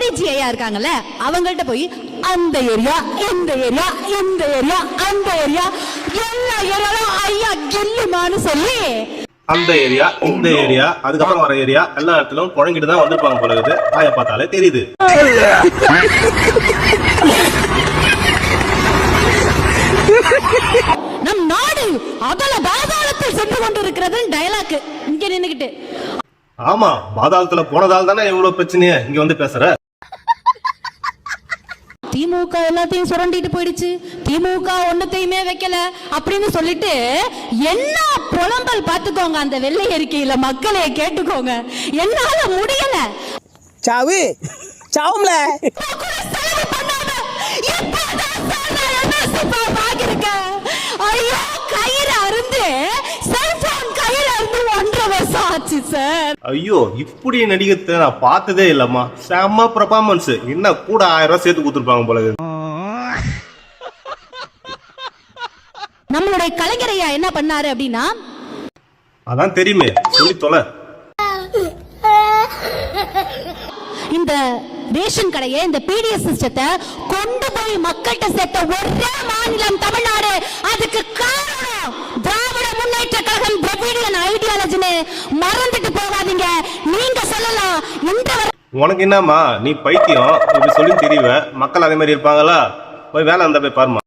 மோடிஜி ஐயா இருக்காங்கல்ல, அவங்கள்ட்ட போய் அந்த ஏரியா, இந்த ஏரியா, இந்த ஏரியா, அந்த ஏரியா, எல்லா ஏரியாலும் ஐயா கில்லுமான்னு சொல்லி அந்த ஏரியா, இந்த ஏரியா, அதுக்கப்புறம் வர ஏரியா எல்லா இடத்துலயும் குழங்கிட்டு தான் வந்திருப்பாங்க போல இருக்குது. ஆய பார்த்தாலே தெரியுது. நம் நாடு அதல பாதாளத்தில் சென்று கொண்டிருக்கிறது டயலாக் இங்க நின்னுகிட்டு. ஆமா, பாதாளத்துல போனதால் தானே இவ்வளவு பிரச்சனையே இங்க வந்து பேசுற. திமுக எல்லாத்தையும் சுரண்டிட்டு போயிடுச்சு, திமுக ஒன்னத்தையுமே வைக்கல அப்படின்னு சொல்லிட்டு என்ன புலம்பல் பாத்துக்கோங்க. அந்த வெள்ளை அறிக்கையில மக்களே கேட்டுக்கோங்க. என்னால முடியல. சாவு சாவும்ல ஐயோ, கயிறு அருந்து செல்போன் கயிறு அருந்து 1.5 வருஷம் ஆச்சு சார். ஐயோ, இப்படி நடிகத்தை நான் பார்த்ததே இல்லம்மா. செம்ம பெர்ஃபார்மன்ஸ். என்ன கூட 1000 ரூபாய் சேர்த்து கொடுத்துருப்பாங்க போல. நம்மளுடைய கலைஞரையா என்ன பண்ணாரு அப்படின்னா, அதான் தெரியுமே, சொல்லி தொலை. இந்த ரேஷன் கடையை, இந்த பிடிஎஸ் சிஸ்டத்தை கொண்டு போய் மக்கள்கிட்ட சேர்த்த ஒரே மாநிலம் தமிழ்நாடு. அதுக்கு காரணம் திராவிட முன்னேற்ற கழகம், திராவிடியன் ஐடியாலஜின்னு மறந்துட்டு போகாதீங்க. நீங்க சொல்லலாம், உனக்கு என்னம்மா, நீ பைத்தியம் இப்படி சொல்லி தெரியவ. மக்கள் அதே மாதிரி இருப்பாங்களா? போய் வேலை இருந்தா போய் பாருமா.